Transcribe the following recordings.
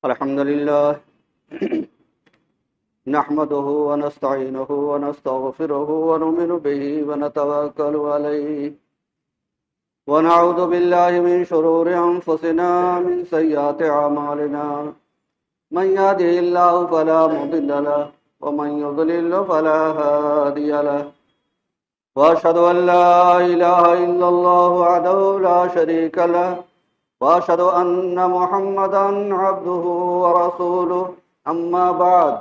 الحمد لله نحمده ونستعينه ونستغفره ونؤمن به ونتوكل عليه ونعوذ بالله من شرور أنفسنا من سيئات أعمالنا من يهده الله فلا مضل له ومن يضلل فلا هادي له وأشهد أن لا إله إلا الله وحده لا شريك له وأشهد أن محمدًا عبده ورسوله أما بعد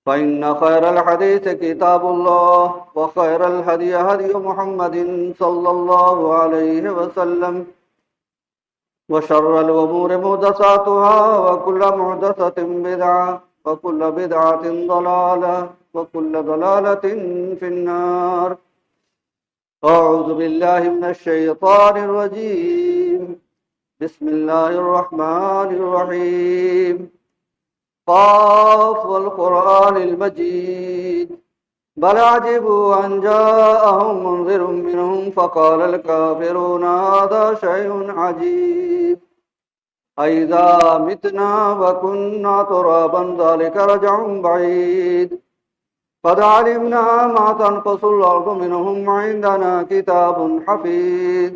فإن خير الحديث كتاب الله وخير الهدي هدي محمد صلى الله عليه وسلم وشر الأمور محدثاتها وكل محدثة بدعة وكل بدعة ضلالة وكل ضلالة في النار. أعوذ بالله من الشيطان الرجيم. بسم الله الرحمن الرحيم. قاف والقرآن المجيد بل عجبوا أن جاءهم منذر منهم فقال الكافرون هذا شيء عجيب أإذا متنا وكنا ترابا ذلك رجع بعيد قد علمنا ما تنقص الأرض منهم عندنا كتاب حفيظ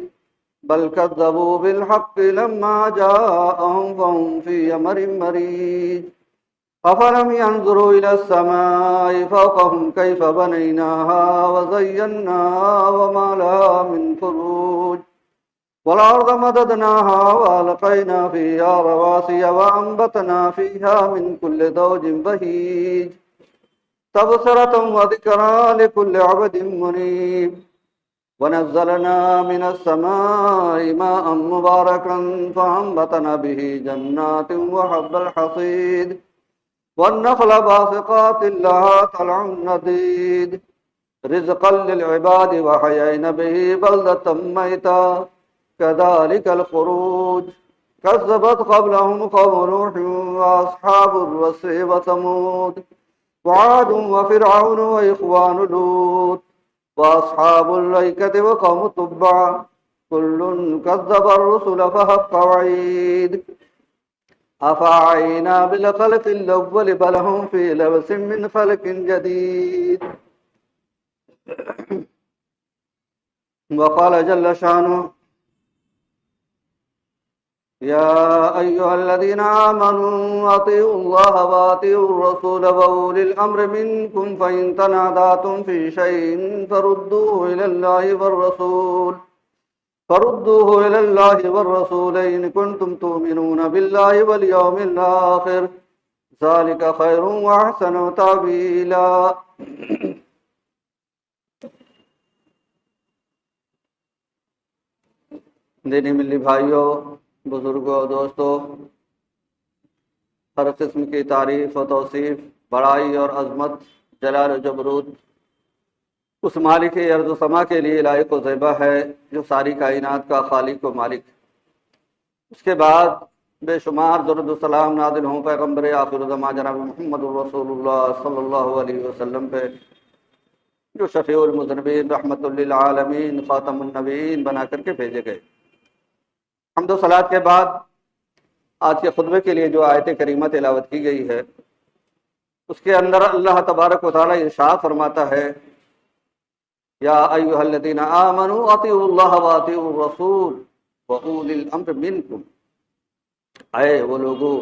بل كذبوا بالحق لما جاءهم فهم في أمر مريج أفلم ينظروا إلى السماء فوقهم كيف بنيناها وزيناها وما لها من فروج والأرض مددناها وألقينا فيها رواسي وأنبتنا فيها من كل زوج بهيج تبصرة وذكرى لكل عبد منيب ونزلنا من السماء ماء مباركا فأنبتنا به جنات وحب الحصيد والنخل باسقات لها طلع نضيد رزقا للعباد وحيينا به بلدة ميتا كذلك الخروج كذبت قبلهم قوم نوح وأصحاب الرس وثمود وعاد وفرعون وإخوان لوط وأصحاب الأيكة وقوم تبع كل كذب الرسل فحق وعيد أفعينا بالخلق الأول بل هم في لبس من خلق جديد. وقال جل شانه يا أيها الذين آمنوا أطيعوا الله وأطيعوا الرسول وأولي الأمر منكم فإن تنازعتم في شيء فردوه إلى الله والرسول إن كنتم تؤمنون بالله واليوم الآخر ذلك خير وأحسن تأويلا. دینی ملی بھائیوں، بزرگوں، دوستوں، ہر قسم کی تعریف و توصیف، بڑائی اور عظمت، جلال و جبروت اس مالک ارض و سما کے لیے لائق و زیبا ہے جو ساری کائنات کا خالق و مالک. اس کے بعد بے شمار درود و سلام نازل ہوں پیغمبر آخر الزمان جناب محمد رسول اللہ صلی اللہ علیہ وسلم پہ، جو شفیع المذنبین، رحمت للعالمین، خاتم النبیین بنا کر کے بھیجے گئے. حمد و صلوات کے بعد آج کے خطبے کے لیے جو آیت کریمہ تلاوت کی گئی ہے اس کے اندر اللہ تبارک و تعالی ارشاد فرماتا ہے یا ایھا الذین آمنوا اطیعوا اللہ واطیعوا الرسول واولی الامر منکم. اے وہ لوگوں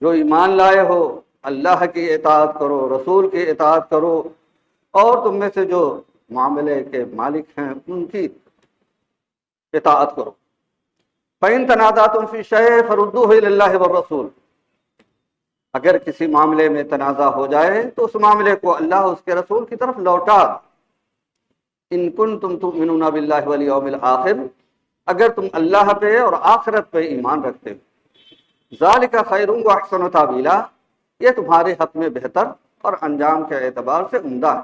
جو ایمان لائے ہو، اللہ کی اطاعت کرو، رسول کی اطاعت کرو، اور تم میں سے جو معاملے کے مالک ہیں ان کی اطاعت کرو. فَإِن تَنَازَعْتُمْ فِي شَيْءٍ فَرُدُّوهُ إِلَى اللَّهِ وَالرَّسُولِ. اگر کسی معاملے میں تنازع ہو جائے تو اس معاملے کو اللہ اس کے رسول کی طرف لوٹا. ان کنتم تؤمنون باللہ والیوم الآخر، اگر تم اللہ پہ اور آخرت پہ ایمان رکھتے ہو. ذالک خیر واحسن تاویلا، یہ تمہارے حق میں بہتر اور انجام کے اعتبار سے عمدہ ہے.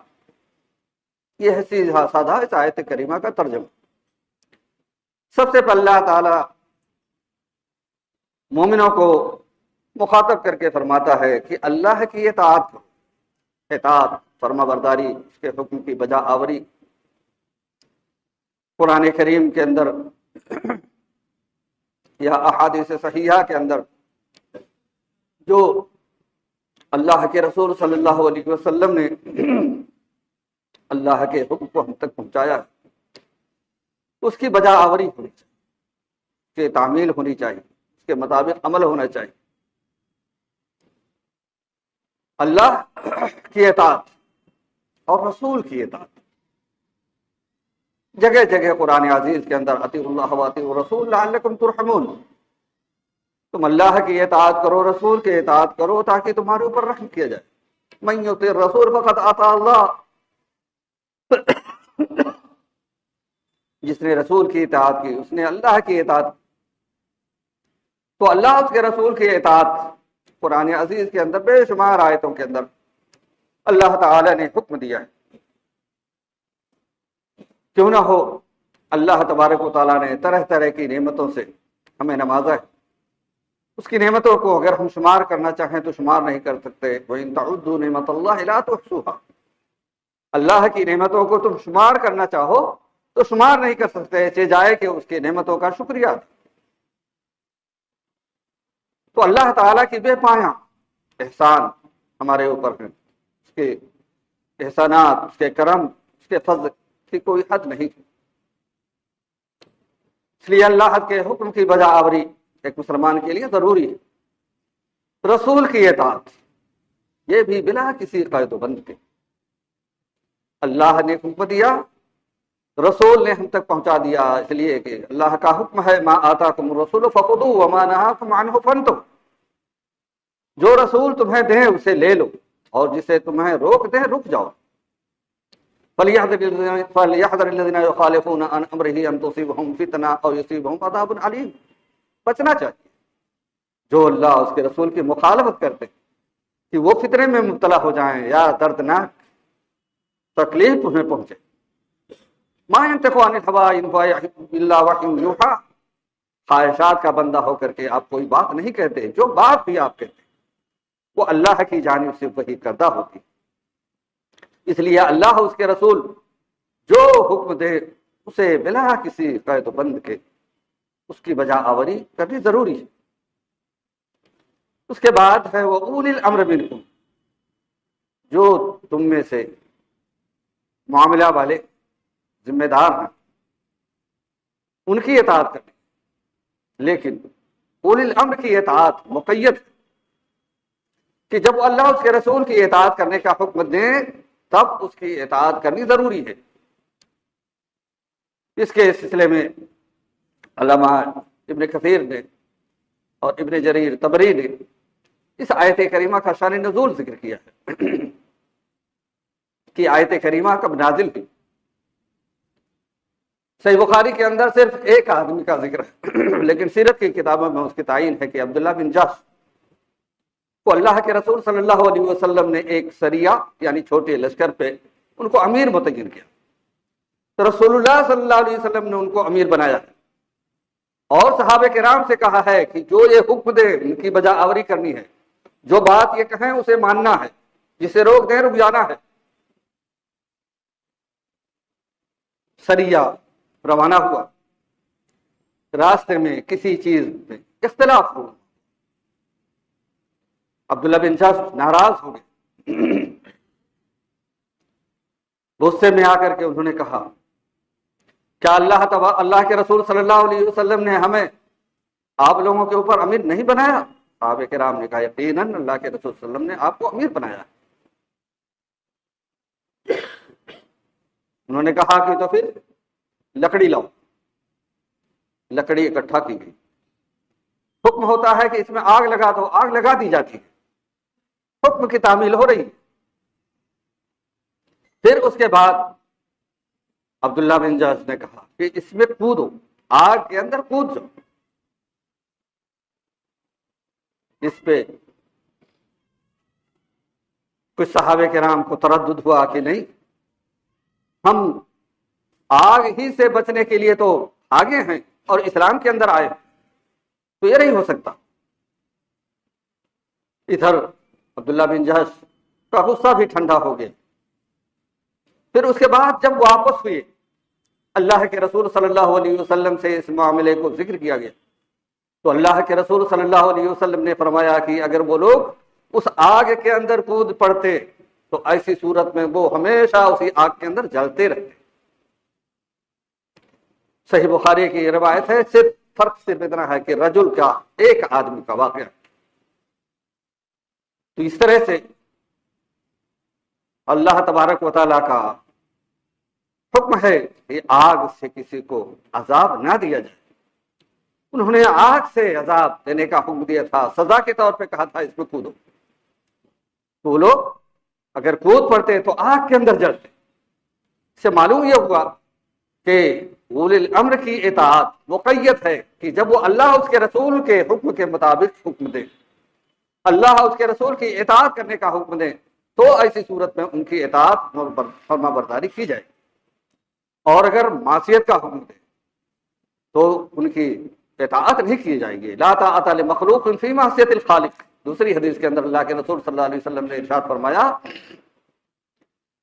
یہ ہے سیدھا سادہ اس آیت کریمہ کا ترجمہ. سب سے پہلے اللہ تعالی مومنوں کو مخاطب کر کے فرماتا ہے کہ اللہ کی اطاعت، فرما برداری، اس کے حکم کی بجا آوری. قرآن کریم کے اندر یا احادیث صحیحہ کے اندر جو اللہ کے رسول صلی اللہ علیہ وسلم نے اللہ کے حکم کو ہم تک پہنچایا ہے، اس کی بجا آوری ہونی چاہیے، اس کی تعمیل ہونی چاہیے، اس کے مطابق عمل ہونا چاہیے۔ اللہ کی اطاعت اور رسول کی اطاعت جگہ جگہ قرآن عزیز کے اندر اطیعوا اللہ واطیعوا الرسول لعلکم ترحمون، تم اللہ کی اطاعت کرو، رسول کی اطاعت کرو تاکہ تمہارے اوپر رحم کیا جائے۔ من یطیع الرسول فقد اطاع اللہ، جس نے رسول کی اطاعت کی اس نے اللہ کی اطاعت کی۔ تو اللہ اس کے رسول کی اطاعت قرآن عزیز کے اندر بے شمار آیتوں کے اندر اللہ تعالی نے حکم دیا ہے۔ کیوں نہ ہو، اللہ تبارک و تعالیٰ نے طرح طرح کی نعمتوں سے ہمیں نوازا ہے، اس کی نعمتوں کو اگر ہم شمار کرنا چاہیں تو شمار نہیں کر سکتے۔ وَإِن تَعُدُّوا نِعْمَتَ اللَّهِ لَا تُحْصُوهَا، اللہ کی نعمتوں کو تم شمار کرنا چاہو تو شمار نہیں کر سکتے، جائے کہ اس کی نعمتوں کا شکریہ ادا۔ تو اللہ تعالیٰ کی بے پایاں احسان ہمارے اوپر ہیں، اس کے احسانات، اس کے کرم، اس کے فضل کی کوئی حد نہیں۔ اس لیے اللہ کے حکم کی بجا آوری ایک مسلمان کے لیے ضروری ہے۔ رسول کی اطاعت یہ بھی بلا کسی قید و بند کے، اللہ نے حکم دیا، رسول نے ہم تک پہنچا دیا، اس لیے کہ اللہ کا حکم ہے ما آتاکم الرسول فخذوہ وما نہاکم عنہ فانتہوا، جو رسول تمہیں دیں اسے لے لو اور جسے تمہیں روک دیں رک جاؤ۔ فَلْيَحْذَرِ الَّذِينَ يُخَالِفُونَ عَنْ أَمْرِهِ أَن تُصِيبَهُمْ فِتْنَةٌ أَوْ يُصِيبَهُمْ عَذَابٌ أَلِيمٌ، بچنا چاہیے جو اللہ اس کے رسول کی مخالفت کرتے کہ وہ فتنے میں مبتلا ہو جائیں یا دردناک تکلیف انہیں پہنچے۔ ما ينطق عن الهوى إن هو إلا وحي يوحى، خواہشات کا بندہ ہو کر کے آپ کوئی بات نہیں کہتے، جو بات بھی آپ کہتے وہ اللہ کی جانب سے وحی کردہ ہوتی۔ اس لیے اللہ اس کے رسول جو حکم دے اسے بلا کسی قید و بند کے اس کی بجا آوری کرنی ضروری ہے۔ اس کے بعد ہے وہ اولی الامر منکم، جو تم میں سے معاملہ والے ذمہ دار ہیں ان کی اطاعت کرنی، لیکن اولی الامر کی اطاعت مقید ہے کہ جب اللہ اس کے رسول کی اطاعت کرنے کا حکم دیں تب اس کی اطاعت کرنی ضروری ہے۔ اس کے سلسلے میں علامہ ابن کثیر نے اور ابن جریر طبری نے اس آیت کریمہ کا شان نزول ذکر کیا ہے کہ آیت کریمہ کب نازل ہوئی۔ صحیح بخاری کے اندر صرف ایک آدمی کا ذکر ہے، لیکن سیرت کی کتابوں میں اس کی تعین ہے کہ عبداللہ بن جحش کو اللہ کے رسول صلی اللہ علیہ وسلم نے ایک سریہ یعنی چھوٹے لشکر پہ ان کو امیر متعین کیا، تو رسول اللہ صلی اللہ علیہ وسلم نے ان کو امیر بنایا ہے اور صحابہ کرام سے کہا ہے کہ جو یہ حکم دے ان کی بجا آوری کرنی ہے، جو بات یہ کہیں اسے ماننا ہے، جسے روک دیں رک جانا ہے۔ سریہ روانہ ہوا، راستے میں کسی چیز میں اختلاف ہوا، عبداللہ بن جحش ناراض ہو گئے، غصے میں آ کر کے انہوں نے کہا کیا اللہ کے رسول صلی اللہ علیہ وسلم نے ہمیں آپ لوگوں کے اوپر امیر نہیں بنایا؟ صحابہ کرام نے کہا یقیناً اللہ کے رسول صلی اللہ علیہ وسلم نے آپ کو امیر بنایا۔ انہوں نے کہا کہ تو پھر لکڑی لاؤ، لکڑی اکٹھا کی گئی، حکم ہوتا ہے کہ اس میں آگ لگا دو، آگ لگا دی جاتی ہے، حکم کی تعمیل ہو رہی ہے۔ پھر اس کے بعد عبداللہ بن جحش نے کہا کہ اس میں کودو، آگ کے اندر کود جاؤ۔ اس پہ کچھ صحابہ کرام کو تردد ہوا کہ نہیں، ہم آگ ہی سے بچنے کے لیے تو آگے ہیں اور اسلام کے اندر آئے، تو یہ نہیں ہو سکتا۔ ادھر عبداللہ بن جحش کا غصہ بھی ٹھنڈا ہو گیا۔ پھر اس کے بعد جب واپس ہوئے اللہ کے رسول صلی اللہ علیہ وسلم سے اس معاملے کو ذکر کیا گیا تو اللہ کے رسول صلی اللہ علیہ وسلم نے فرمایا کہ اگر وہ لوگ اس آگ کے اندر کود پڑتے تو ایسی صورت میں وہ ہمیشہ اسی آگ کے اندر جلتے رہتے۔ صحیح بخاری کی یہ روایت ہے، فرق صرف اتنا ہے کہ رجل کا، ایک آدمی کا واقعہ۔ تو اس طرح سے اللہ تبارک و تعالیٰ کا حکم ہے کہ آگ سے کسی کو عذاب نہ دیا جائے۔ انہوں نے آگ سے عذاب دینے کا حکم دیا تھا، سزا کے طور پہ کہا تھا اس میں کودو، تو وہ لوگ اگر کود پڑتے تو آگ کے اندر جلتے۔ اس سے معلوم یہ ہوا کہ اولی الامر کی اطاعت مقید ہے کہ جب وہ اللہ اس کے رسول کے حکم کے مطابق حکم دے، اللہ اس کے رسول کی اطاعت کرنے کا حکم دے، تو ایسی صورت میں ان کی اطاعت فرما برداری کی جائے، اور اگر معصیت کا حکم دے تو ان کی اطاعت نہیں کی جائے گی۔ لا طاعۃ لمخلوق فی معصیۃ الخالق۔ دوسری حدیث کے اندر اللہ کے رسول صلی اللہ علیہ وسلم نے ارشاد فرمایا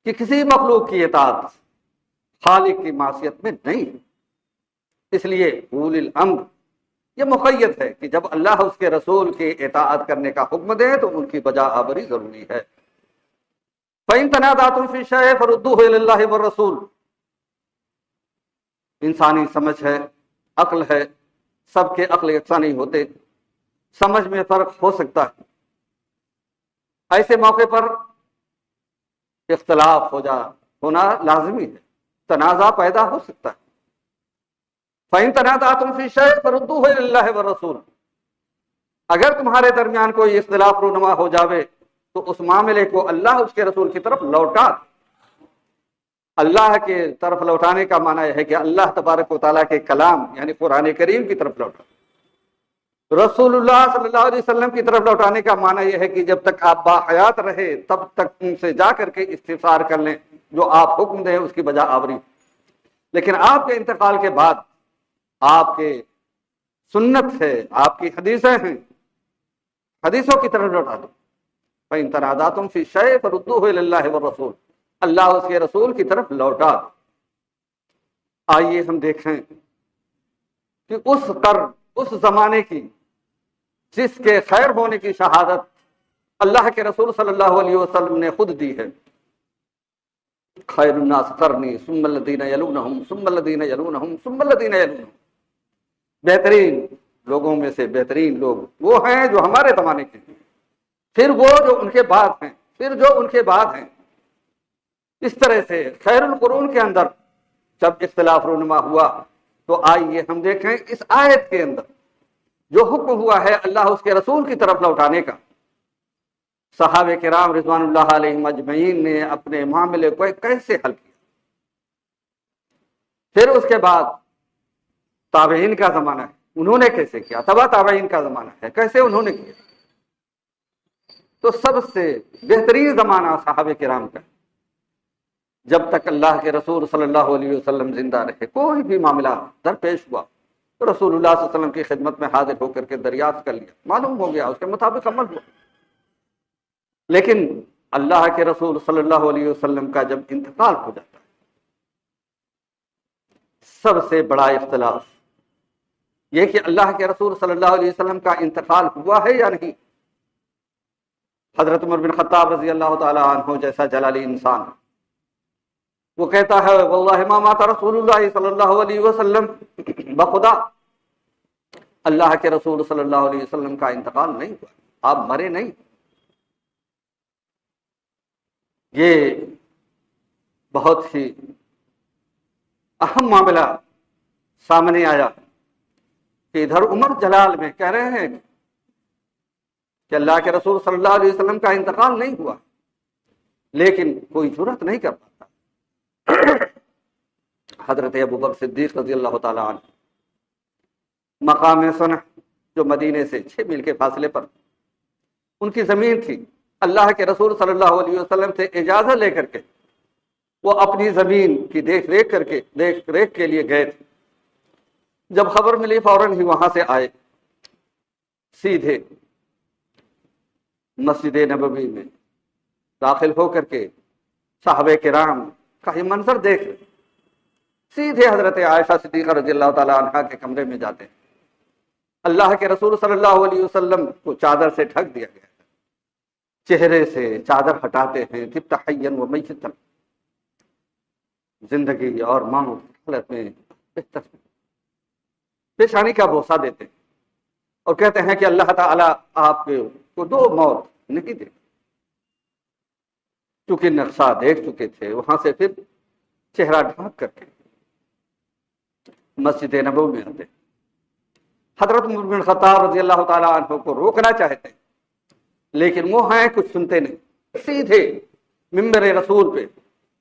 کہ کسی مخلوق کی اطاعت خالق کی معصیت میں نہیں۔ اس لیے اولی الامر یہ مقید ہے کہ جب اللہ اس کے رسول کی اطاعت کرنے کا حکم دے تو ان کی بجا آوری ضروری ہے۔ فَإِن تَنَازَعْتُمْ فِي شَيْءٍ فَرُدُّوهُ إِلَى اللَّهِ وَالرَّسُولِ۔ انسانی سمجھ ہے، عقل ہے، سب کے عقل یکساں نہیں ہوتے، سمجھ میں فرق ہو سکتا ہے۔ ایسے موقع پر اختلاف ہونا لازمی ہے، تنازع پیدا ہو سکتا ہے۔ فَإِن تَنَازَعْتُمْ فِي شَيْءٍ فَرُدُّوهُ إِلَى اللَّهِ وَالرَّسُولِ۔ اگر تمہارے درمیان کوئی اختلاف رونما ہو جاوے تو اس معاملے کو اللہ اس کے رسول کی طرف لوٹا۔ اللہ کے طرف لوٹانے کا معنی یہ ہے کہ اللہ تبارک و تعالیٰ کے کلام یعنی قرآن کریم کی طرف لوٹا۔ رسول اللہ صلی اللہ علیہ وسلم کی طرف لوٹانے کا معنی یہ ہے کہ جب تک آپ باحیات رہے تب تک ان سے جا کر کے استفسار کر لیں، جو آپ حکم دیں اس کی بجا آوری۔ لیکن آپ کے انتقال کے بعد آپ کے سنت ہے، آپ کی حدیثیں ہیں، حدیثوں کی طرف لوٹا دو۔ فَإِن تَنَازَعْتُمْ فِي شَيْءٍ فَرُدُّوهُ إِلَى اللَّهِ وَالرَّسُولِ۔ اللہ اس کے رسول کی طرف لوٹا۔ آئیے ہم دیکھیں کہ اس زمانے کی جس کے خیر ہونے کی شہادت اللہ کے رسول صلی اللہ علیہ وسلم نے خود دی ہے، خیر الناس قرنی ثم الذین یلونہم ثم الذین یلونہم ثم الذین یلونہم۔ بہترین لوگوں میں سے بہترین لوگ وہ ہیں جو ہمارے زمانے کے ہیں، پھر وہ جو ان کے بعد ہیں، پھر جو ان کے بعد ہیں۔ اس طرح سے خیر القرون کے اندر جب اختلاف رونما ہوا تو آئیے ہم دیکھیں اس آیت کے اندر جو حکم ہوا ہے اللہ اس کے رسول کی طرف لوٹانے کا، صحابہ کرام رضوان اللہ علیہم اجمعین نے اپنے معاملے کو کیسے حل کیا۔ پھر اس کے بعد تابعین کا زمانہ ہے، انہوں نے کیسے کیا، تبع تابعین کا زمانہ ہے، کیسے انہوں نے کیا۔ تو سب سے بہترین زمانہ صحابہ کرام کا، جب تک اللہ کے رسول صلی اللہ علیہ وسلم زندہ رہے، کوئی بھی معاملہ درپیش ہوا تو رسول اللہ صلی اللہ علیہ وسلم کی خدمت میں حاضر ہو کر کے دریافت کر لیا، معلوم ہو گیا، اس کے مطابق عمل ہوا۔ لیکن اللہ کے رسول صلی اللہ علیہ وسلم کا جب انتقال ہو جاتا ہے، سب سے بڑا اختلاف یہ کہ اللہ کے رسول صلی اللہ علیہ وسلم کا انتقال ہوا ہے یا نہیں۔ حضرت عمر بن خطاب رضی اللہ تعالی عنہ جیسا جلالی انسان، وہ کہتا ہے واللہ ما مات رسول اللہ صلی اللہ علیہ وسلم، بخدا اللہ کے رسول صلی اللہ علیہ وسلم کا انتقال نہیں ہوا، آپ مرے نہیں۔ یہ بہت ہی اہم معاملہ سامنے آیا کہ ادھر عمر جلال میں کہہ رہے ہیں کہ اللہ کے رسول صلی اللہ علیہ وسلم کا انتقال نہیں ہوا، لیکن کوئی جرأت نہیں کر پاتا۔ حضرت ابوبکر صدیق رضی اللہ تعالی عنہ مقام صنع جو مدینے سے 6 میل کے فاصلے پر ان کی زمین تھی، اللہ کے رسول صلی اللہ علیہ وسلم سے اجازت لے کر کے وہ اپنی زمین کی دیکھ ریکھ کے لیے گئے تھے۔ جب خبر ملی فوراً ہی وہاں سے آئے، سیدھے مسجد نبوی میں داخل ہو کر کے صحابہ کرام کا یہ منظر دیکھ رہے، سیدھے حضرت عائشہ صدیقہ رضی اللہ تعالی عنہا کے کمرے میں جاتے ہیں، اللہ کے رسول صلی اللہ علیہ وسلم کو چادر سے ڈھک دیا گیا، چہرے سے چادر ہٹاتے ہیں، طبت حیا و میتا، زندگی اور موت کی حالت میں بہتر پیشانی کا بوسہ دیتے ہیں اور کہتے ہیں کہ اللہ تعالیٰ آپ کو دو موت نہیں دے، چونکہ نقشہ دیکھ چکے تھے، وہاں سے پھر چہرہ ڈھانپ کر کے مسجد نبوی میں آتے. حضرت عمر بن خطاب رضی اللہ تعالیٰ عنہ کو روکنا چاہتے ہیں، لیکن وہ ہیں کچھ سنتے نہیں، سیدھے ممبر رسول پہ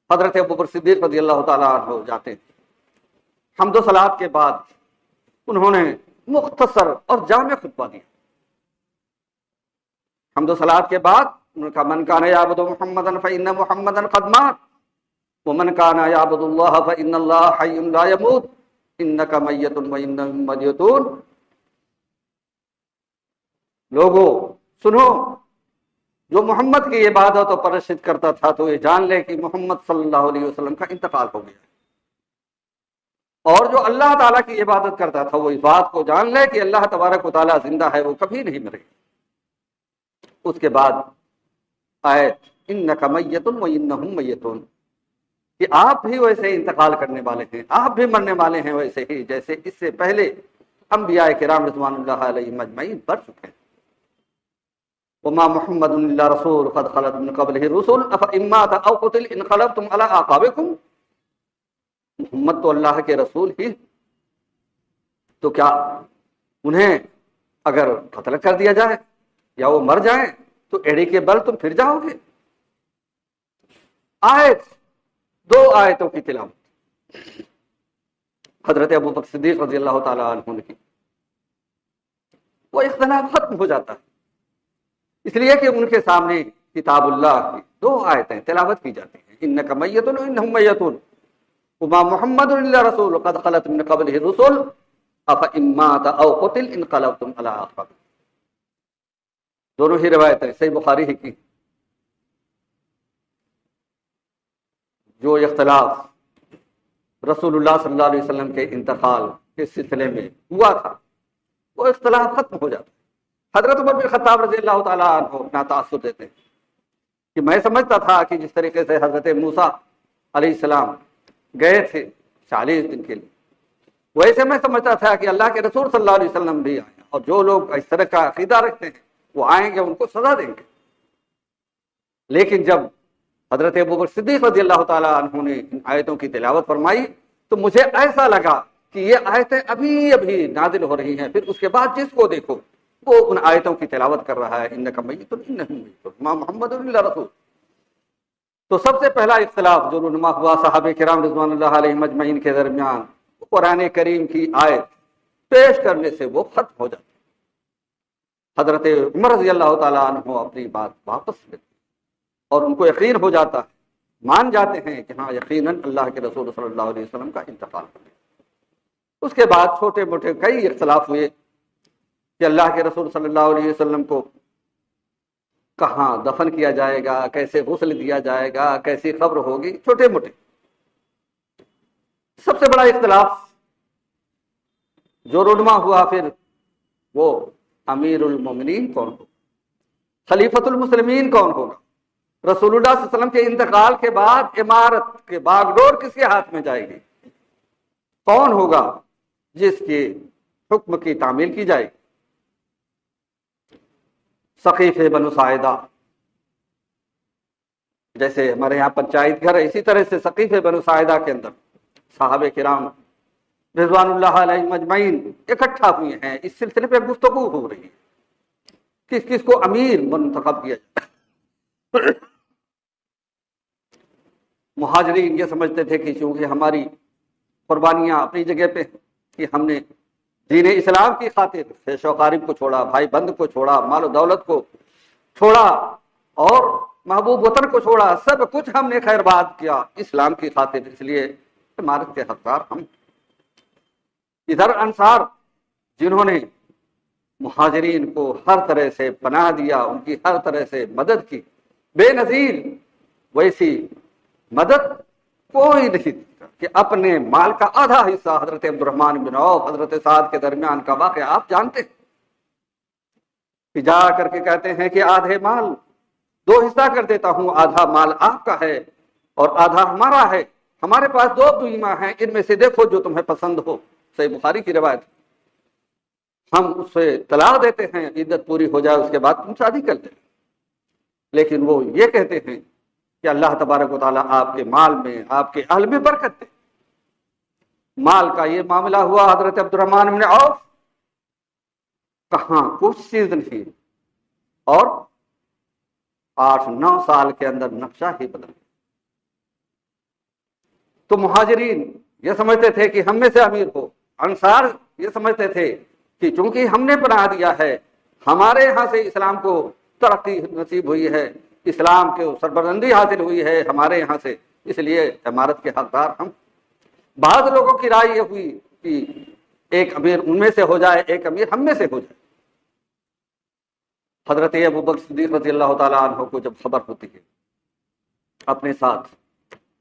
حضرت ابوبکر صدیق رضی اللہ تعالیٰ عنہ جاتے ہیں. حمد و صلات کے بعد انہوں نے مختصر اور جامع خطبہ دیا. حمد و صلات کے بعد انہوں نے کہا من کان یعبد محمدا فإن محمدا قد مات ومن کان یعبد اللہ فإن اللہ حی لا يموت انک میت وانہم میتون. لوگوں سنو، جو محمد کی عبادت و پرستش کرتا تھا تو یہ جان لے کہ محمد صلی اللہ علیہ وسلم کا انتقال ہو گیا، اور جو اللہ تعالیٰ کی عبادت کرتا تھا وہ اس بات کو جان لے کہ اللہ تبارک و تعالیٰ زندہ ہے، وہ کبھی نہیں مرے. اس کے بعد آیت انک میت وانہم میتون، کہ آپ بھی ویسے انتقال کرنے والے ہیں، آپ بھی مرنے والے ہیں ویسے ہی جیسے اس سے پہلے انبیاء کرام رضوان اللہ علیہم اجمعین مر چکے ہیں. وما محمد الا رسول قد خلت من قبلہ الرسل افإن مات او قتل انقلبتم علی اعقابکم. محمد تو اللہ کے رسول ہی، تو کیا انہیں اگر قتل کر دیا جائے یا وہ مر جائیں تو ایڑی کے بل تم پھر جاؤ گے. آیت دو آیتوں کی تلاوت حضرت ابوبکر صدیق رضی اللہ تعالیٰ عنہ نے کی. وہ اختلاف ختم ہو جاتا ہے، اس لیے کہ ان کے سامنے کتاب اللہ کی دو آیتیں تلاوت کی جاتی ہیں، انک میت وانہم میتون وما محمد الا رسول قد خلت من قبلہ الرسل افإن مات او قتل انقلبتم علی اعقابکم. دونوں ہی روایتیں صحیح بخاری ہی کی. جو اختلاف رسول اللہ صلی اللہ علیہ وسلم کے انتقال کے سلسلے میں ہوا تھا وہ اختلاف ختم ہو جاتا ہے. حضرت عمر بن خطاب رضی اللہ تعالیٰ عنہ اپنا تاثر دیتے ہیں کہ میں سمجھتا تھا کہ جس طریقے سے حضرت موسیٰ علیہ السلام گئے تھے 40 دن کے لیے، ویسے میں سمجھتا تھا کہ اللہ کے رسول صلی اللہ علیہ وسلم بھی آئے، اور جو لوگ اس طرح کا عقیدہ رکھتے ہیں وہ آئیں گے، ان کو سزا دیں گے. لیکن جب حضرت ابوبکر صدیق رضی اللہ تعالیٰ عنہ نے ان آیتوں کی تلاوت فرمائی تو مجھے ایسا لگا کہ یہ آیتیں ابھی ابھی نازل ہو رہی ہیں. پھر اس کے بعد جس کو دیکھو وہ ان آیتوں کی تلاوت کر رہا ہے، انک میت وانہم میتون وما محمد الا رسول. تو سب سے پہلا اختلاف جو رونما ہوا صحابہ کرام رضوان اللہ علیہم اجمعین کے درمیان، قرآن کریم کی آیت پیش کرنے سے وہ ختم ہو جاتا. حضرت عمر رضی اللہ تعالیٰ عنہ اپنی بات واپس لیتے اور ان کو یقین ہو جاتا ہے، مان جاتے ہیں کہ ہاں یقیناً اللہ کے رسول صلی اللہ علیہ وسلم کا انتقال ہو گیا. اس کے بعد چھوٹے موٹے کئی اختلاف ہوئے کہ اللہ کے رسول صلی اللہ علیہ وسلم کو کہاں دفن کیا جائے گا، کیسے غسل دیا جائے گا، کیسی قبر ہوگی، چھوٹے موٹے. سب سے بڑا اختلاف جو رونما ہوا پھر وہ امیر المومنین کون ہوگا، خلیفۃ المسلمین کون ہوگا. رسول اللہ صلی اللہ علیہ وسلم کے انتقال کے بعد عمارت کے باغ ڈور کس کے ہاتھ میں جائے گی، کون ہوگا جس کے حکم کی تعمیل کی جائے گی. سقیفہ بنو ساعدہ، جیسے ہمارے یہاں پنچایت گھر ہے، اسی طرح سے سقیفہ بنو ساعدہ کے اندر صحابہ کرام رضوان اللہ علیہم اجمعین اکٹھا ہوئے ہیں. اس سلسلے پہ گفتگو ہو رہی ہے کس کس کو امیر منتخب کیا جائے. مہاجرین یہ سمجھتے تھے کہ چونکہ ہماری قربانیاں اپنی جگہ پہ کہ ہم نے دین اسلام کی خاطر خیش و قارب کو چھوڑا، بھائی بند کو چھوڑا، مال و دولت کو چھوڑا اور محبوب وطن کو چھوڑا، سب کچھ ہم نے خیر بات کیا اسلام کی خاطر، اس لیے عمارت کے حقدار ہم. ادھر انصار جنہوں نے مہاجرین کو ہر طرح سے پناہ دیا، ان کی ہر طرح سے مدد کی، بے نظیر ویسی مدد کوئی نہیں کرتا. کہ اپنے مال کا آدھا حصہ حضرت عبد الرحمن بن عوف حضرت سعد کے درمیان کا واقعہ آپ جانتے ہیں کہ جا کر کے کہتے ہیں کہ آدھے مال 2 حصہ کر دیتا ہوں، آدھا مال آپ کا ہے اور آدھا ہمارا ہے، ہمارے پاس 2 بیویاں ہیں، ان میں سے دیکھو جو تمہیں پسند ہو۔ صحیح بخاری کی روایت، ہم اس سے طلاق دیتے ہیں، عدت پوری ہو جائے اس کے بعد تم شادی کر دیں، لیکن وہ یہ کہتے ہیں کہ اللہ تبارک و تعالیٰ آپ کے مال میں، آپ کے اہل میں برکت دے۔ مال کا یہ معاملہ ہوا حضرت عبد الرحمن بن عوف، کہاں کچھ چیز نہیں، اور 8-9 سال کے اندر نقشہ ہی بدل گیا۔ تو مہاجرین یہ سمجھتے تھے کہ ہم میں سے امیر ہو، انصار یہ سمجھتے تھے کہ چونکہ ہم نے پناہ دیا ہے، ہمارے یہاں سے اسلام کو ترقی نصیب ہوئی ہے، اسلام کے سربلندی حاصل ہوئی ہے ہمارے یہاں سے، اس لیے امارت کے حقدار ہم۔ بعض لوگوں کی رائے یہ ہوئی کہ ایک امیر ان میں سے ہو جائے، ایک امیر ہم میں سے ہو جائے۔ حضرت ابو بکر صدیق رضی اللہ تعالیٰ عنہ کو جب خبر ہوتی ہے، اپنے ساتھ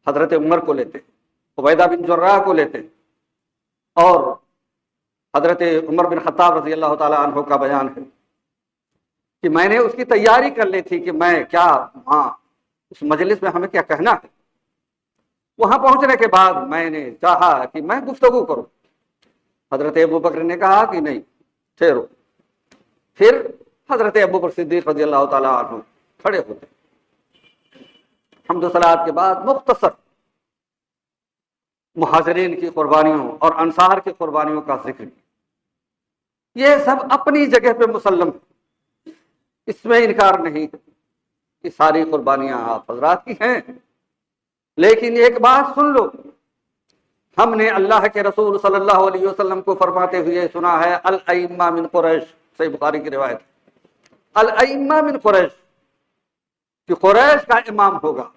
حضرت عمر کو لیتے، عبیدہ بن جراح کو لیتے، اور حضرت عمر بن خطاب رضی اللہ تعالیٰ عنہ کا بیان ہے کہ میں نے اس کی تیاری کر لی تھی کہ میں کیا وہاں اس مجلس میں ہمیں کیا کہنا ہے۔ وہاں پہنچنے کے بعد میں نے چاہا کہ میں گفتگو کروں، حضرت ابو بکر نے کہا کہ نہیں ٹھہرو۔ پھر حضرت ابو بکر صدیق رضی اللہ تعالیٰ عنہ کھڑے ہوتے، حمد و صلوات کے بعد مختصر مہاجرین کی قربانیوں اور انصار کی قربانیوں کا ذکر کیا۔ یہ سب اپنی جگہ پہ مسلم ہے، اس میں انکار نہیں ہے کہ ساری قربانیاں آپ حضرات کی ہیں، لیکن ایک بات سن لو، ہم نے اللہ کے رسول صلی اللہ علیہ وسلم کو فرماتے ہوئے سنا ہے، الائمہ من قریش، صحیح بخاری کی روایت، الائمہ من قریش، کہ قریش کا امام ہوگا۔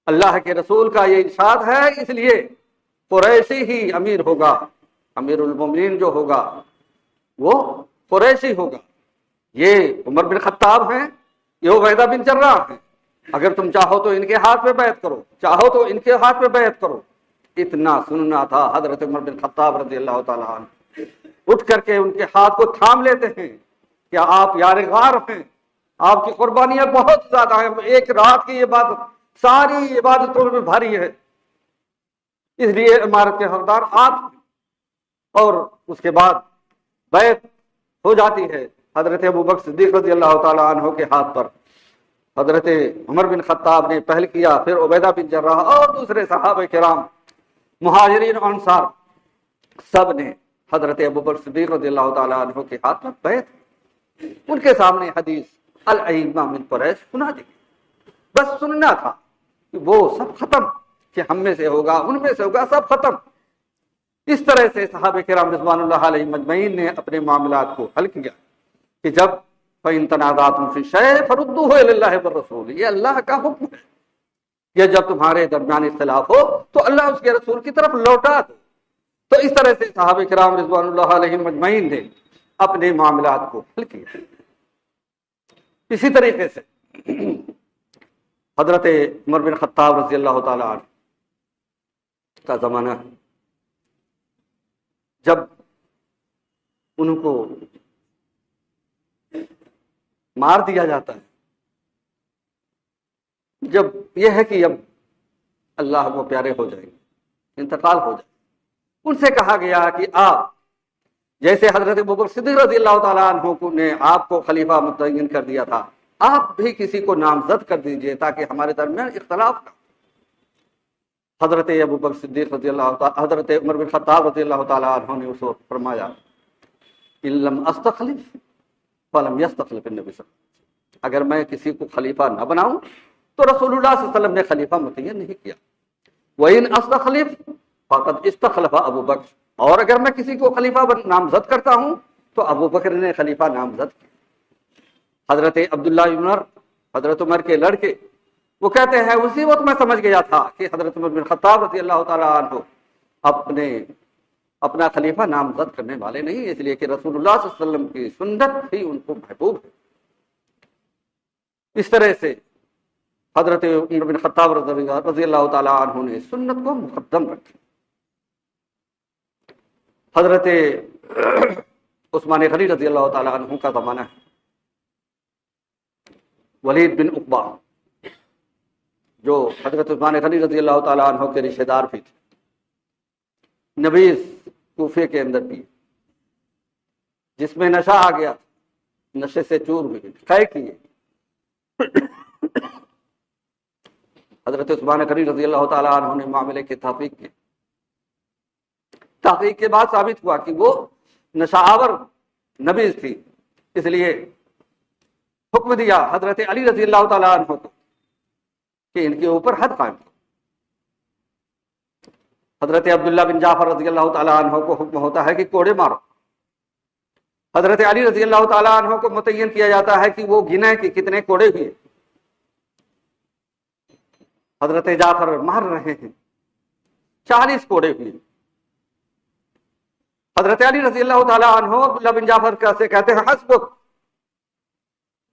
اللہ کے رسول کا یہ ارشاد ہے، اس لیے قریشی ہی امیر ہوگا، امیر المومنین جو ہوگا وہ قریشی ہوگا۔ یہ عمر بن خطاب ہیں، یہ عبیدہ بن جراح ہیں، اگر تم چاہو تو ان کے ہاتھ پہ بیعت کرو، چاہو تو ان کے ہاتھ پہ بیعت کرو۔ اتنا سننا تھا، حضرت عمر بن خطاب رضی اللہ تعالیٰ عنہ اٹھ کر کے ان کے ہاتھ کو تھام لیتے ہیں، کیا آپ یار غار ہیں، آپ کی قربانیاں بہت زیادہ ہیں، ایک رات کی عبادت ساری عبادتوں میں بھاری ہے، اس لیے امارت کے حقدار آپ ہیں۔ اور اس کے بعد بیعت ہو جاتی ہے حضرت ابو بکر صدیق رضی اللہ تعالیٰ عنہ کے ہاتھ پر، حضرت عمر بن خطاب نے پہل کیا، پھر عبیدہ بن جراح اور دوسرے صحابہ کرام مہاجرین اور انصار سب نے حضرت ابو بکر صدیق رضی اللہ تعالیٰ عنہ کے ہاتھ میں بیعت۔ ان کے سامنے حدیث الائمہ من قریش سنا دی، بس سننا تھا کہ وہ سب ختم، کہ ہم میں سے ہوگا، ان میں سے ہوگا، سب ختم۔ اس طرح سے صحابہ کرام رضوان اللہ علیہم اجمعین نے اپنے معاملات کو حل کیا کہ جب فَإِن تَنَازَعْتُمْ فِي شَيْءٍ فَرُدُّوهُ إِلَى اللَّهِ وَالرَّسُولِ، یہ اللہ کا حکم ہے، یہ جب تمہارے درمیان اختلاف ہو تو اللہ اس کے رسول کی طرف لوٹا دو۔ تو اس طرح سے صحابہ کرام رضوان اللہ علیہم اجمعین نے اپنے معاملات کو حل کیا۔ اسی طریقے سے حضرت عمر بن خطاب رضی اللہ تعالیٰ عنہ کا زمانہ ہے، جب ان کو مار دیا جاتا ہے، جب یہ ہے کہ اب اللہ کو پیارے ہو جائیں گے، انتقال ہو جائے، ان سے کہا گیا کہ آپ جیسے حضرت ابوبکر صدیق رضی اللہ تعالیٰ عنہ نے آپ کو خلیفہ متعین کر دیا تھا، آپ بھی کسی کو نامزد کر دیجئے تاکہ ہمارے درمیان اختلاف نہ۔ حضرت ابوبکر صدیق رضی اللہ تعالیٰ، حضرت عمر بن خطاب رضی اللہ تعالیٰ عنہ نے اس وقت فرمایا، ان لم استخلف فلم یستخلف النبی صلی اللہ علیہ وسلم، اگر میں کسی کو خلیفہ نہ بناؤں تو رسول اللہ صلی اللہ علیہ وسلم نے خلیفہ متعین نہیں کیا۔ وَإِنْ أَسْتَخْلِفْ فَقَدْ اسْتَخْلَفَ أَبُو بَكْرٍ، اور اگر میں کسی کو خلیفہ نامزد کرتا ہوں تو ابو بکر نے خلیفہ نامزد کیا۔ حضرت عبداللہ بن عمر، حضرت عمر کے لڑکے، وہ کہتے ہیں اسی وقت میں سمجھ گیا تھا کہ حضرت عمر بن خطاب رضی اللہ تعالیٰ عنہ اپنا خلیفہ نامزد کرنے والے نہیں، اس لیے کہ رسول اللہ صلی اللہ علیہ وسلم کی سنت ہی ان کو محبوب ہے۔ اس طرح سے حضرت عمر بن خطاب رضی اللہ تعالیٰ عنہ نے سنت کو مقدم رکھا. حضرت عثمان غنی رضی اللہ تعالیٰ عنہ کا زمانہ ہے. ولید بن عقبہ جو حضرت عثمان غنی رضی اللہ تعالیٰ عنہ کے رشتہ دار بھی تھے، نبیذ کوفے کے اندر بھی، جس میں نشہ آ گیا، نشے سے چور ہوئے، قے کیے. حضرت عثمان غنی رضی اللہ تعالیٰ عنہ نے معاملے کی تحقیق کی. تحقیق کے بعد ثابت ہوا کہ وہ نشہ آور نبیذ تھی، اس لیے حکم دیا حضرت علی رضی اللہ تعالیٰ عنہ کو کہ ان کے اوپر حد قائم کرو. حضرت عبداللہ بن جعفر رضی اللہ تعالیٰ عنہ کو حکم ہوتا ہے کہ کوڑے مارو. حضرت علی رضی اللہ تعالیٰ عنہ کو متعین کیا جاتا ہے کہ وہ گنے کہ کتنے کوڑے ہوئے. حضرت جعفر مار رہے ہیں، 40 کوڑے ہوئے. حضرت علی رضی اللہ تعالیٰ عنہ عبداللہ بن جعفر سے کہتے ہیں حسبک،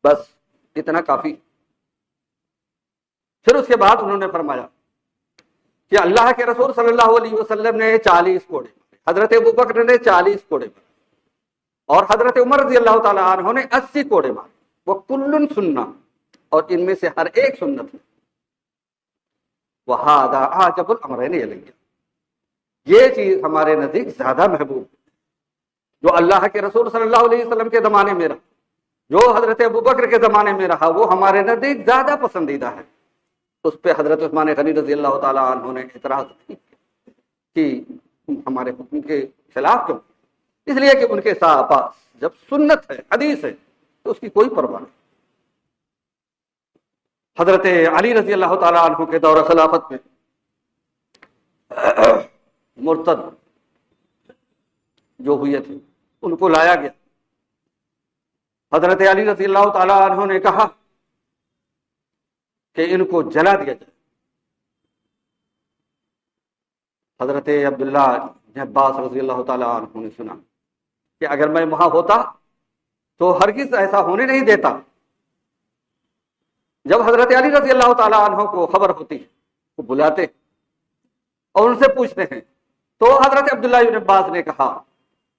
بس اتنا کافی. پھر اس کے بعد انہوں نے فرمایا کہ اللہ کے رسول صلی اللہ علیہ وسلم نے 40 کوڑے مارے، حضرت ابوبکر نے 40 کوڑے مارے، اور حضرت عمر رضی اللہ تعالیٰ عنہ نے 80 کوڑے مارے. وہ کلن سننا، اور ان میں سے ہر ایک سنت ہے. وہذا اعجب الامرین الیہ، یہ چیز ہمارے نزدیک زیادہ محبوب، جو اللہ کے رسول صلی اللہ علیہ وسلم کے زمانے میں رہا، جو حضرت ابوبکر کے زمانے میں رہا، وہ ہمارے نزدیک زیادہ پسندیدہ ہے. اس پہ حضرت عثمان غنی رضی اللہ تعالیٰ عنہ نے اعتراض کہ ہمارے حکم کے خلاف کیوں؟ اس لیے کہ ان کے پاس جب سنت ہے، حدیث ہے، تو اس کی کوئی پرواہ نہیں. حضرت علی رضی اللہ تعالیٰ عنہ کے دور خلافت میں مرتد جو ہوئے تھے ان کو لایا گیا. حضرت علی رضی اللہ تعالیٰ عنہ نے کہا کہ ان کو جلا دیا جائے. حضرت عبداللہ بن عباس رضی اللہ تعالیٰ عنہ نے سنا کہ اگر میں وہاں ہوتا تو ہرگز ایسا ہونے نہیں دیتا. جب حضرت علی رضی اللہ تعالیٰ عنہ کو خبر ہوتی ہے، وہ بلاتے اور ان سے پوچھتے ہیں. تو حضرت عبداللہ بن عباس نے کہا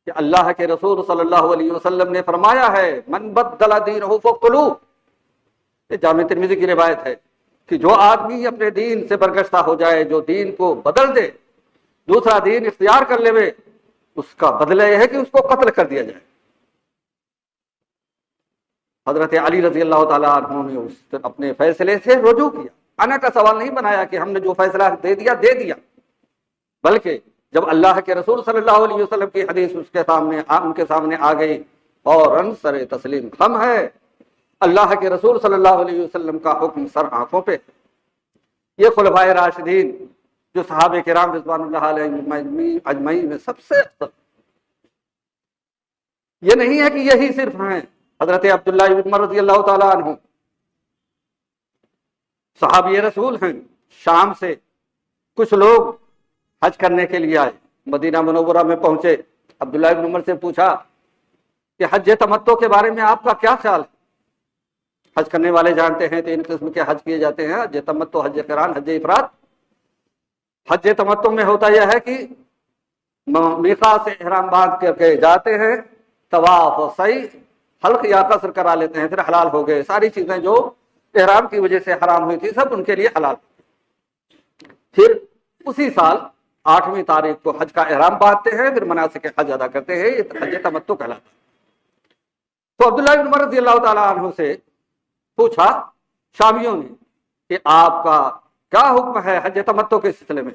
کہ اللہ کے رسول صلی اللہ علیہ وسلم نے فرمایا ہے من بدل دینہ فاقتلوہ. یہ جامع ترمذی کی روایت ہے کہ جو آدمی اپنے دین سے برگشتہ ہو جائے، جو دین کو بدل دے، دوسرا دین اختیار کر لے، اس کا بدلہ یہ ہے کہ اس کو قتل کر دیا جائے. حضرت علی رضی اللہ تعالیٰ عنہ نے اپنے فیصلے سے رجوع کیا. انا کا سوال نہیں بنایا کہ ہم نے جو فیصلہ دے دیا، بلکہ جب اللہ کے رسول صلی اللہ علیہ وسلم کی حدیث ان کے سامنے آ گئی، اور سر تسلیم خم ہے. اللہ کے رسول صلی اللہ علیہ وسلم کا حکم سر آنکھوں پہ. یہ خلفائے راشدین جو صحابہ کرام رضوان اللہ علیہم اجمعین میں سب سے افضل، یہ نہیں ہے کہ یہی صرف ہیں. حضرت عبداللہ بن عمر رضی اللہ تعالیٰ عنہ صحابی رسول ہیں. شام سے کچھ لوگ حج کرنے کے لیے آئے، مدینہ منورہ میں پہنچے. عبداللہ بن عمر سے پوچھا کہ حج تمتع کے بارے میں آپ کا کیا خیال ہے؟ حج کرنے والے جانتے ہیں 3 قسم کے حج کیے جاتے ہیں: حج تمتع، حج قران، حج افراد. حج تمتع میں ہوتا یہ ہے کہ میقات سے احرام باندھ کر کے جاتے ہیں، طواف و سعی، حلق یا قصر کرا لیتے ہیں، پھر حلال ہو گئے. ساری چیزیں جو احرام کی وجہ سے حرام ہوئی تھی سب ان کے لیے حلال. پھر اسی سال 8ویں تاریخ کو حج کا احرام باندھتے ہیں، پھر مناسک حج ادا کرتے ہیں. یہ حج تمتع کہلاتا ہے. تو عبداللہ بن عمر رضی اللہ تعالیٰ عنہ سے پوچھا شامیوں نے کہ آپ کا کیا حکم ہے حج تمتع کے سلسلے میں؟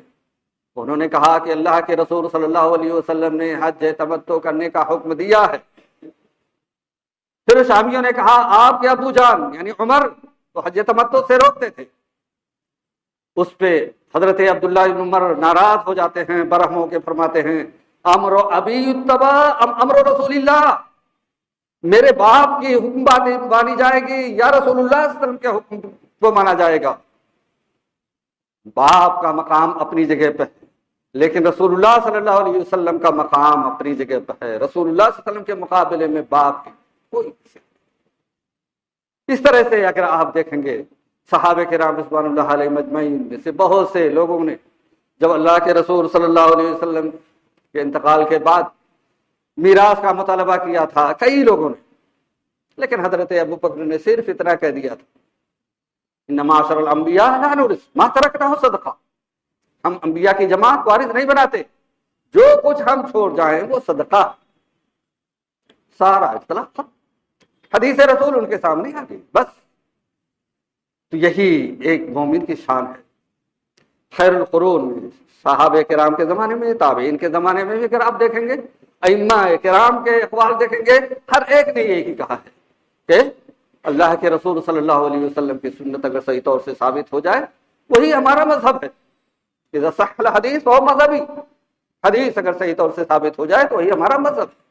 انہوں نے کہا کہ اللہ کے رسول صلی اللہ علیہ وسلم نے حج تمتع کرنے کا حکم دیا ہے. پھر شامیوں نے کہا آپ کے ابو جان یعنی عمر تو حج تمتع سے روکتے تھے. اس پہ حضرت عبداللہ بن عمر ناراض ہو جاتے ہیں، برہم ہو کے فرماتے ہیں امر ابی یتبع امر رسول اللہ، میرے باپ کی حکم مانی جائے گی یا رسول اللہ صلی اللہ علیہ وسلم کے حکم کو مانا جائے گا؟ باپ کا مقام اپنی جگہ پہ ہے، لیکن رسول اللہ صلی اللہ علیہ وسلم کا مقام اپنی جگہ پہ ہے. رسول اللہ صلی اللہ علیہ وسلم کے مقابلے میں باپ کی کوئی. اس طرح سے اگر آپ دیکھیں گے صحابہ کرام رضوان اللہ علیہ مجمعین میں سے بہت سے لوگوں نے جب اللہ کے رسول صلی اللہ علیہ وسلم کے انتقال کے بعد میراث کا مطالبہ کیا تھا، کئی لوگوں نے، لیکن حضرت ابو بکر نے صرف اتنا کہہ دیا تھا، ان معاشر الانبیاء لا نورث ما ترکناہ صدقہ، ہم انبیاء کی جماعت وارث نہیں بناتے، جو کچھ ہم چھوڑ جائیں وہ صدقہ۔ سارا اختلاف ختم، حدیث رسول ان کے سامنے آ گئی، بس۔ تو یہی ایک مومن کی شان ہے۔ خیر القرون میں صحابہ کرام کے زمانے میں، تابعین کے زمانے میں بھی اگر آپ دیکھیں گے، ائمہ کرام کے اقوال دیکھیں گے، ہر ایک نے یہی کہا ہے کہ اللہ کے رسول صلی اللہ علیہ وسلم کی سنت اگر صحیح طور سے ثابت ہو جائے وہی ہمارا مذہب ہے۔ اذا صح الحدیث فهو مذہبی، حدیث اگر صحیح طور سے ثابت ہو جائے تو وہی ہمارا مذہب ہے۔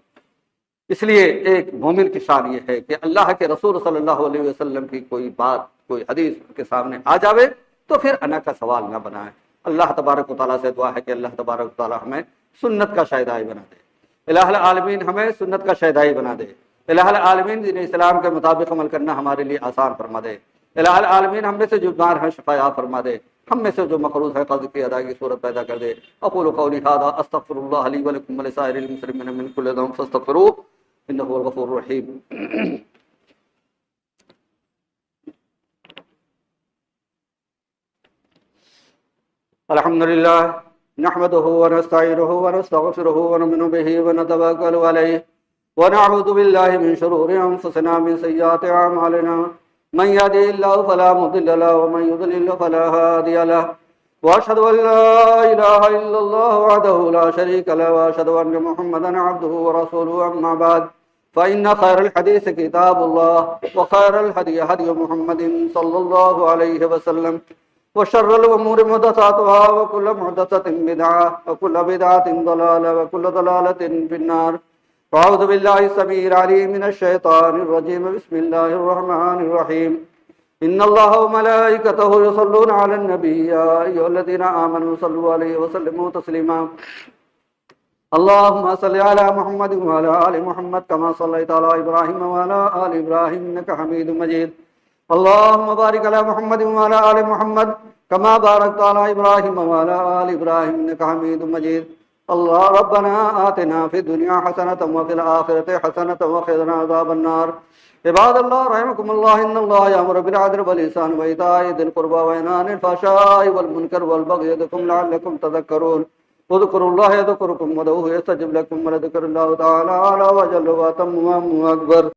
اس لیے ایک مومن کی شان یہ ہے کہ اللہ کے رسول صلی اللہ علیہ وسلم کی کوئی بات، کوئی حدیث کے سامنے آ جاوے تو پھر انا کا سوال نہ بنائے۔ اللہ تبارک و تعالیٰ سے دعا ہے کہ اللہ تبارک و تعالیٰ ہمیں سنت کا شہدائی بنا دے، الہ العالمین ہمیں سنت کا شہدائی بنا دے، الہ العالمین دین اسلام کے مطابق عمل کرنا ہمارے لیے آسان فرما دے، الہ العالمین ہم میں سے جو بیمار ہیں شفا عطا فرما دے، ہم میں سے جو مقروض ہے قرض کی ادائیگی کی صورت پیدا کر دے۔ اقول قولی ھذا استغفر اللہ لی ولکم ولسائر المسلمین من کل ذنب فاستغفروہ انہ هو الغفور الرحیم۔ الحمد للہ نحمده ونستعینه ونستغفره ونؤمن به ونتوکل علیہ ونعوذ باللہ من شرور انفسنا من سیئات اعمالنا من يهده الله فلا مضل له ومن يضلل فلا هادي له واشهد ان لا اله الا الله وحده لا شريك له واشهد ان محمدا عبده ورسوله اما بعد فان خير الحديث كتاب الله وخير الهدي هدي محمد صلى الله عليه وسلم وشر الامور محدثاتها وكل محدثة بدعة وكل بدعة ضلالة وكل ضلالة في النار۔ أعوذ بالله السميع العليم من الشيطان الرجيم، بسم الله الرحمن الرحيم۔ إن الله وملائكته يصلون على النبي يا أيها الذين آمنوا صلوا عليه وسلموا تسليما۔ اللهم صل على محمد وعلى آل محمد كما صليت على إبراهيم وعلى آل إبراهيم إنك حميد مجيد۔ اللهم بارك على محمد وعلى آل محمد كما باركت على إبراهيم وعلى آل إبراهيم إنك حميد مجيد۔ اللہ ربنا آتنا فی الدنیا حسنة وفی الآخرة حسنة وقنا عذاب النار۔ عباد اللہ رحمکم اللہ، ان اللہ یأمر بالعدل والإحسان وإیتاء ذی القربى وینہی عن الفحشاء والمنکر والبغی یعظکم لعلکم تذکرون۔ اذکروا اللہ یذکرکم وادعوہ یستجب لکم ولذکر اللہ تعالی اعلی وجل واتم وأكبر۔